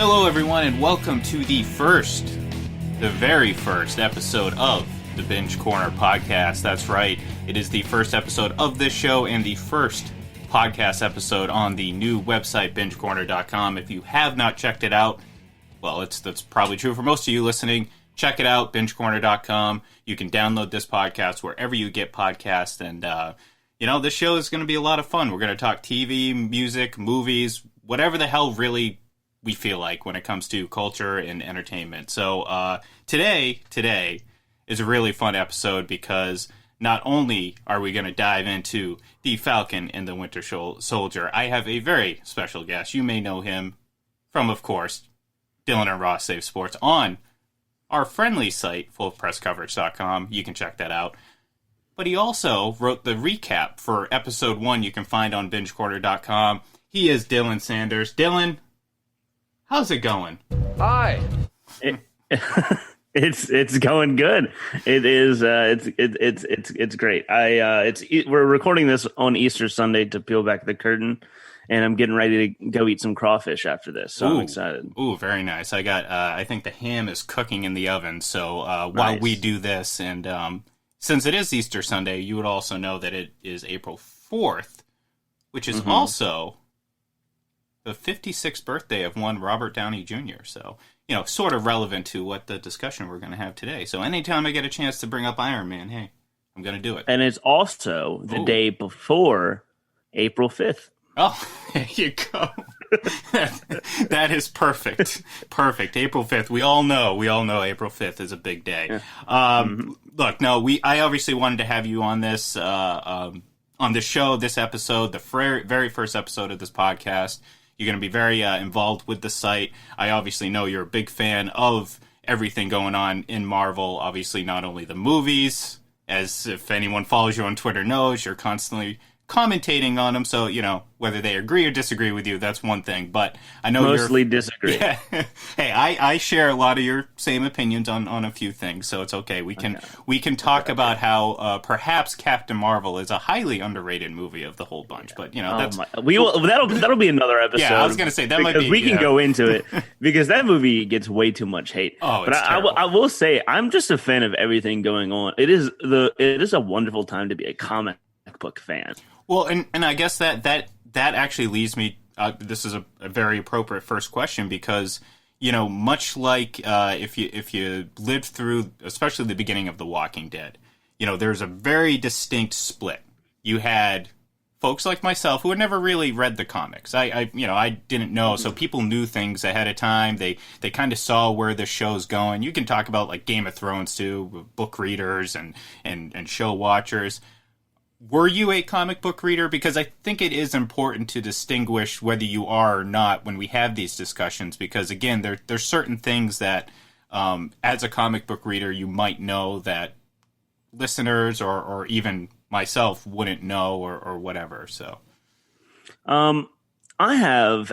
Hello, everyone, and welcome to the very first episode of the Binge Corner Podcast. That's right, it is the first episode of this show and the first podcast episode on the new website, bingecorner.com. If you have not checked it out, well, that's probably true for most of you listening. Check it out, bingecorner.com. You can download this podcast wherever you get podcasts, and, this show is going to be a lot of fun. We're going to talk TV, music, movies, whatever the hell really we feel like when it comes to culture and entertainment. So today is a really fun episode because not only are we going to dive into the Falcon and the Winter Soldier, I have a very special guest. You may know him from, of course, Dylan and Ross Save Sports on our friendly site, fullofpresscoverage.com. You can check that out. But he also wrote the recap for episode 1 you can find on bingecorner.com. He is Dylan Sanders. Dylan, how's it going? Hi. It's going good. It is. It's great. We're recording this on Easter Sunday to peel back the curtain, and I'm getting ready to go eat some crawfish after this. So I'm excited. Ooh, very nice. I got. I think the ham is cooking in the oven. So while we do this, and since it is Easter Sunday, you would also know that it is April 4th, which is also the 56th birthday of one Robert Downey Jr. So, sort of relevant to what the discussion we're going to have today. So anytime I get a chance to bring up Iron Man, hey, I'm going to do it. And it's also the day before April 5th. Oh, there you go. That is perfect. Perfect. April 5th. We all know April 5th is a big day. Look, I obviously wanted to have you on this, on the show, this episode, the very first episode of this podcast. You're going to be very involved with the site. I obviously know you're a big fan of everything going on in Marvel. Obviously, not only the movies, as if anyone follows you on Twitter knows, you're constantly commentating on them. So, whether they agree or disagree with you, that's one thing. But I know mostly disagree. Yeah. Hey, I share a lot of your same opinions on a few things, so it's okay. We can talk about how perhaps Captain Marvel is a highly underrated movie of the whole bunch. But that'll be another episode. Yeah, I was gonna say that might be. We can go into it because that movie gets way too much hate. Oh, but I will say I'm just a fan of everything going on. It is a wonderful time to be a comic book fan. Well, and I guess that actually leads me. This is a very appropriate first question because much like if you lived through, especially the beginning of The Walking Dead, there's a very distinct split. You had folks like myself who had never really read the comics. I didn't know, so people knew things ahead of time. They kind of saw where the show's going. You can talk about like Game of Thrones too, book readers and show watchers. Were you a comic book reader? Because I think it is important to distinguish whether you are or not when we have these discussions. Because, again, there's certain things that, as a comic book reader, you might know that listeners or even myself wouldn't know or whatever. So, I'm not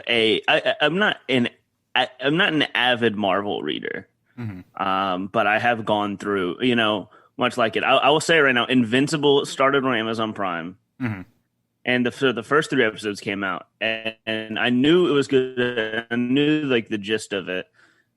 an avid Marvel reader, but I have gone through, much like it. I will say right now, Invincible started on Amazon Prime, and the first 3 episodes came out, and I knew it was good. I knew like the gist of it,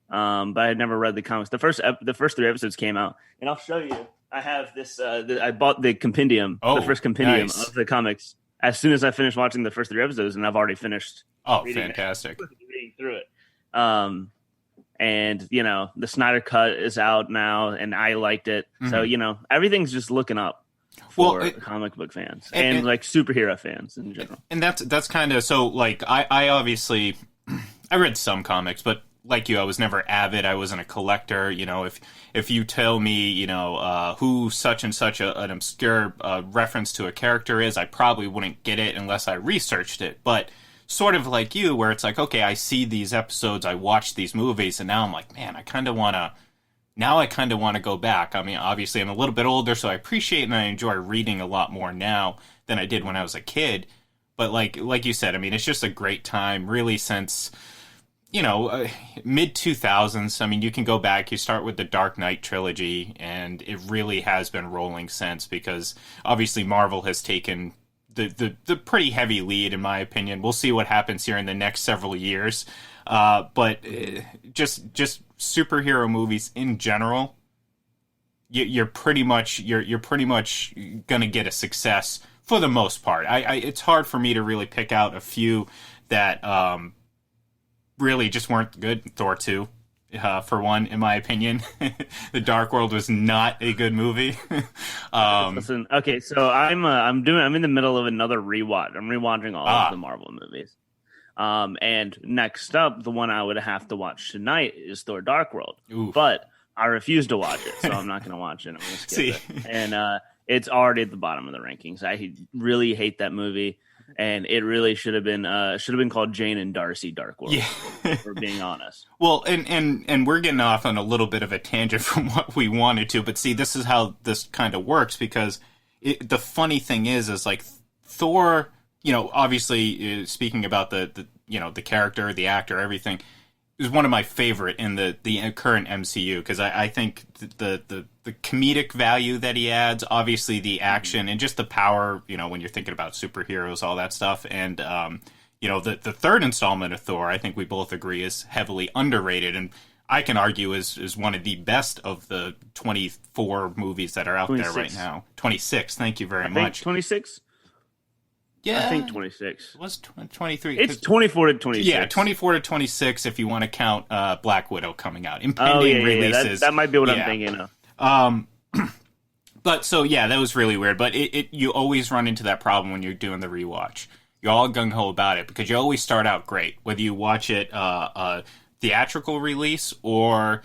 but I had never read the comics. The first 3 episodes came out, and I'll show you. I have this. I bought the compendium, the first compendium of the comics, as soon as I finished watching the first 3 episodes, and I've already finished. Oh, fantastic! Reading through it. And, the Snyder Cut is out now, and I liked it. So, everything's just looking up for comic book fans and like superhero fans in general. And that's kind of, so, like, I obviously, I read some comics, but like you, I was never avid. I wasn't a collector. If you tell me, who such and such an obscure reference to a character is, I probably wouldn't get it unless I researched it. But sort of like you, where it's like, okay, I see these episodes, I watch these movies, and now I'm like, man, I kind of want to go back. I mean, obviously I'm a little bit older, so I appreciate and I enjoy reading a lot more now than I did when I was a kid. But like you said, I mean, it's just a great time, really, since, mid-2000s. I mean, you can go back, you start with the Dark Knight trilogy, and it really has been rolling since, because obviously Marvel has taken the pretty heavy lead, in my opinion. We'll see what happens here in the next several years. But just superhero movies in general, you're pretty much gonna get a success for the most part. It's hard for me to really pick out a few that really just weren't good. Thor 2, for one, in my opinion. The Dark World was not a good movie. Listen, okay, so I'm in the middle of another rewatch. I'm rewatching all of the Marvel movies. And next up, the one I would have to watch tonight is Thor: Dark World. Oof. But I refuse to watch it, so I'm not going to watch it. I'm going to skip it. And it's already at the bottom of the rankings. I really hate that movie, and it really should have been called Jane and Darcy: Dark World. Yeah. For being honest. Well, and we're getting off on a little bit of a tangent from what we wanted to, but see, this is how this kind of works, because the funny thing is like Thor. Obviously, speaking about the character, the actor, everything, is one of my favorite in the current MCU, because I think the comedic value that he adds, obviously the action and just the power, when you're thinking about superheroes, all that stuff, and the third installment of Thor, I think we both agree, is heavily underrated, and I can argue is one of the best of the 24 movies that are out 26. There right now. 26. Thank you very much. 26. Yeah, I think 26. It was 23. It's 24 to 26. Yeah, 24 to 26 if you want to count Black Widow coming out. Impending releases. That might be what I'm thinking of. But so, yeah, that was really weird. But you always run into that problem when you're doing the rewatch. You're all gung-ho about it because you always start out great, whether you watch it theatrical release or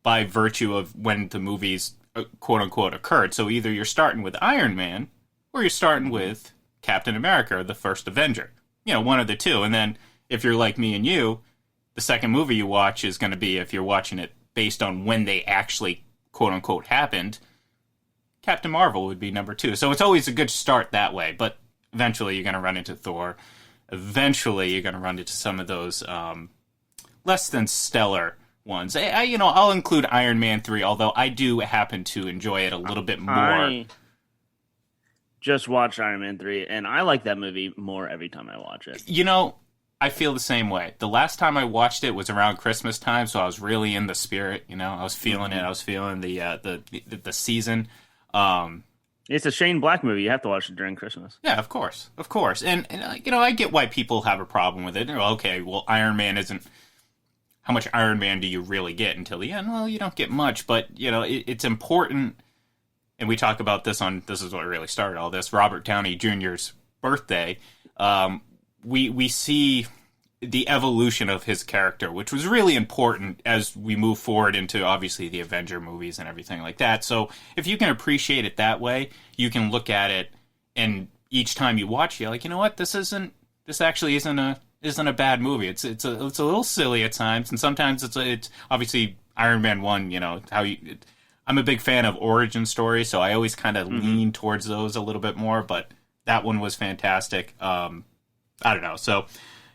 by virtue of when the movies, quote-unquote, occurred. So either you're starting with Iron Man or you're starting with Captain America or the first Avenger. One of the two. And then if you're like me and you, the second movie you watch is going to be, if you're watching it based on when they actually, quote-unquote, happened, Captain Marvel would be number 2. So it's always a good start that way. But eventually you're going to run into Thor. Eventually you're going to run into some of those less than stellar ones. I'll include Iron Man 3, although I do happen to enjoy it a little bit more. Just watched Iron Man 3, and I like that movie more every time I watch it. I feel the same way. The last time I watched it was around Christmas time, so I was really in the spirit. I was feeling it. I was feeling the season. It's a Shane Black movie. You have to watch it during Christmas. Yeah, of course. And I get why people have a problem with it. Okay, well, Iron Man isn't... How much Iron Man do you really get until the end? Well, you don't get much, but, it's important... And we talk about this this is what really started all this, Robert Downey Jr.'s birthday. We see the evolution of his character, which was really important as we move forward into, obviously, the Avenger movies and everything like that. So if you can appreciate it that way, you can look at it, and each time you watch it, you're like, you know what, this actually isn't a bad movie. It's a little silly at times, and sometimes it's obviously Iron Man 1, I'm a big fan of origin stories, so I always kind of lean towards those a little bit more, but that one was fantastic. I don't know. So,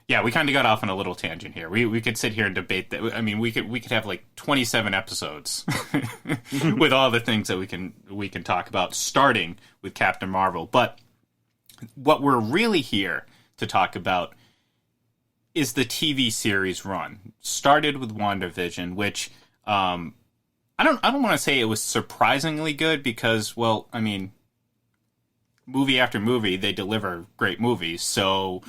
yeah, we kind of got off on a little tangent here. We could sit here and debate that. I mean, we could have like 27 episodes with all the things that we can talk about, starting with Captain Marvel. But what we're really here to talk about is the TV series run. Started with WandaVision, which... I don't want to say it was surprisingly good because, well, I mean, movie after movie, they deliver great movies. So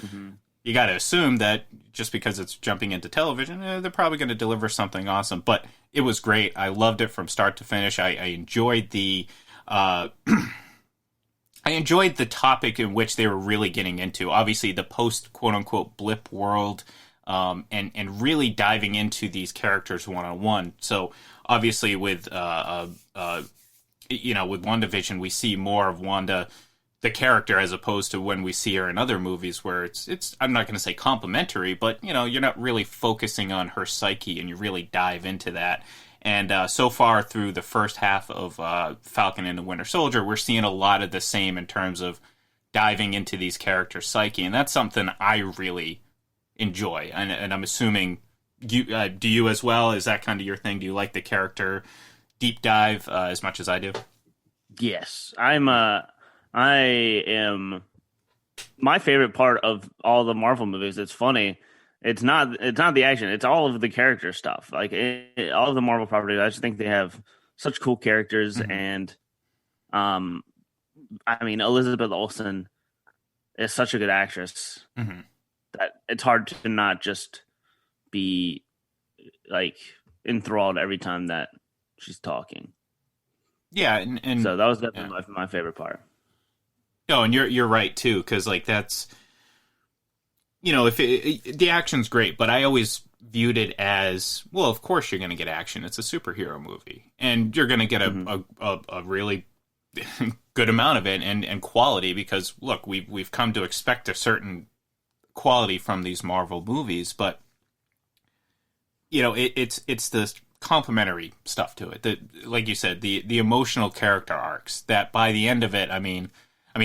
you got to assume that just because it's jumping into television, they're probably going to deliver something awesome. But it was great. I loved it from start to finish. I enjoyed the I enjoyed the topic in which they were really getting into. Obviously, the post quote unquote blip world, and really diving into these characters one-on-one. So obviously with with WandaVision, we see more of Wanda, the character, as opposed to when we see her in other movies where it's I'm not going to say complimentary, but you're not really focusing on her psyche and you really dive into that. And so far through the first half of Falcon and the Winter Soldier, we're seeing a lot of the same in terms of diving into these characters' psyche, and that's something I really enjoy. And I'm assuming you do you as well? Is that kind of your thing? Do you like the character deep dive as much as I do? Yes, I am my favorite part of all the Marvel movies. It's funny. It's not the action. It's all of the character stuff. Like all of the Marvel properties, I just think they have such cool characters. Mm-hmm. And I mean, Elizabeth Olsen is such a good actress Mm-hmm. that it's hard to not just be like enthralled every time that she's talking. Yeah, and So that was definitely my favorite part. No, and you're right too, because like that's, if the action's great, but I always viewed it as, well, of course you're going to get action. It's a superhero movie, and you're going to get a really good amount of it and quality, because look, we've come to expect a certain quality from these Marvel movies, but it's the complementary stuff to it. Like you said, the emotional character arcs that by the end of it, I mean,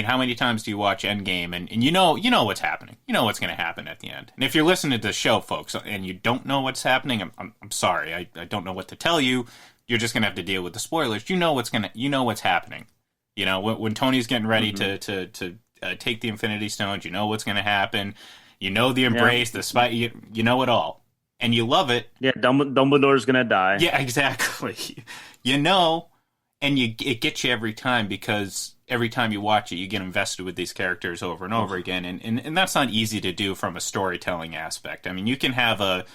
how many times do you watch Endgame and you know what's happening? You know what's going to happen at the end. And if you're listening to the show, folks, and you don't know what's happening, I'm sorry. I don't know what to tell you. You're just going to have to deal with the spoilers. You know what's happening. When Tony's getting ready to take the Infinity Stones, you know what's going to happen. You know the embrace, the spy. You know it all, and you love it. Yeah, Dumbledore's going to die. Yeah, exactly. And it gets you every time, because every time you watch it, you get invested with these characters over and over again. And that's not easy to do from a storytelling aspect. I mean, you can have a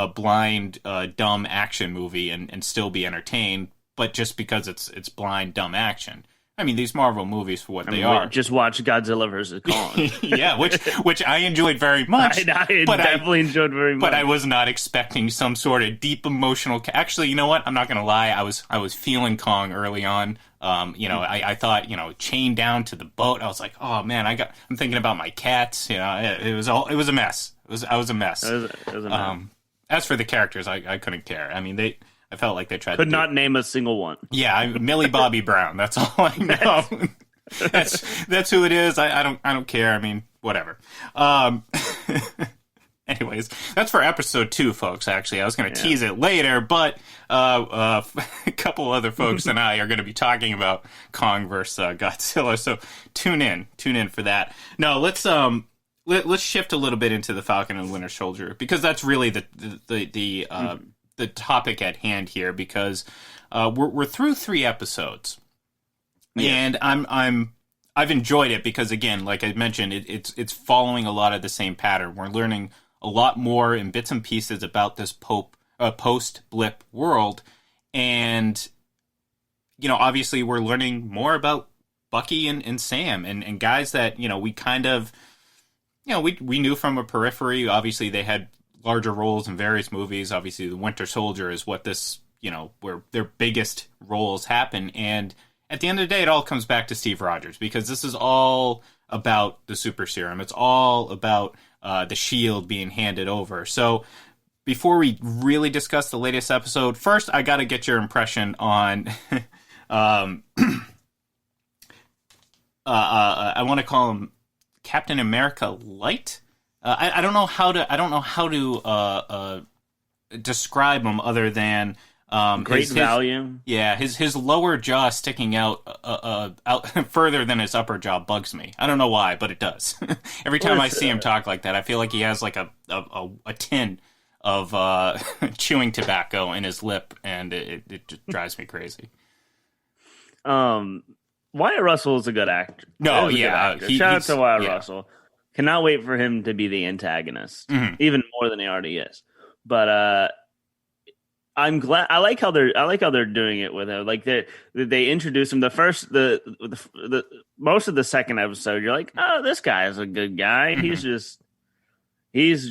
blind, dumb action movie and still be entertained, but just because it's blind, dumb action. I mean, these Marvel movies, for what they are. Just watch Godzilla vs. Kong. Yeah, which I enjoyed very much. I definitely enjoyed very much. But I was not expecting some sort of deep emotional. Actually, you know what? I'm not going to lie. I was feeling Kong early on. I thought, chained down to the boat. I was like, oh man, I'm thinking about my cats. It was a mess. I was a mess. It was a mess. As for the characters, I couldn't care. I mean, I felt like they tried Could not name a single one. Yeah, Millie Bobby Brown. That's all I know. that's who it is. I don't care. I mean, whatever. Anyways, that's for episode 2, folks. Actually, I was going to tease it later, but a couple other folks and I are going to be talking about Kong versus Godzilla. So tune in for that. No, let's shift a little bit into the Falcon and Winter Soldier, because that's really the topic at hand here, because we're through 3 episodes, and I've enjoyed it because, again, like I mentioned, it's following a lot of the same pattern. We're learning a lot more in bits and pieces about this post-blip world, and obviously we're learning more about Bucky and Sam and guys that we kind of we knew from a periphery. Obviously, they had larger roles in various movies. Obviously, the Winter Soldier is what this, where their biggest roles happen. And at the end of the day, it all comes back to Steve Rogers, because this is all about the super serum. It's all about the shield being handed over. So before we really discuss the latest episode, first, I got to get your impression on, I want to call him Captain America Light. I don't know how to describe him other than great value. Yeah, his lower jaw sticking out further than his upper jaw bugs me. I don't know why, but it does. Every time I see him talk like that, I feel like he has like a tin of chewing tobacco in his lip, and it just drives me crazy. Wyatt Russell is a good actor. No, yeah, shout out to Wyatt Russell. Cannot wait for him to be the antagonist, even more than he already is. But I'm glad. I like how they're doing it with him. Like they introduce him. The most of the second episode, you're like, oh, this guy is a good guy. He's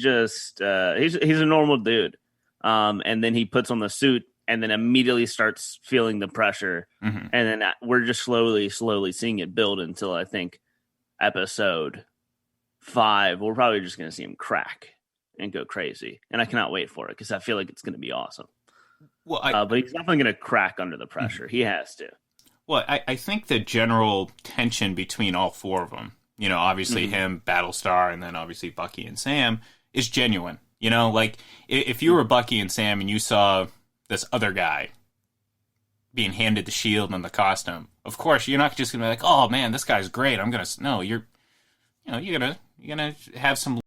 a normal dude. And then he puts on the suit, and then immediately starts feeling the pressure. And then we're just slowly seeing it build until I think episode 5, we're probably just going to see him crack and go crazy. And I cannot wait for it, because I feel like it's going to be awesome. Well, but he's definitely going to crack under the pressure. He has to. Well, I think the general tension between all 4 of them, obviously him, Battlestar, and then obviously Bucky and Sam, is genuine. Like if you were Bucky and Sam and you saw this other guy being handed the shield and the costume, of course, you're not just going to be like, oh man, this guy's great. I'm going to, no, you're you're gonna have some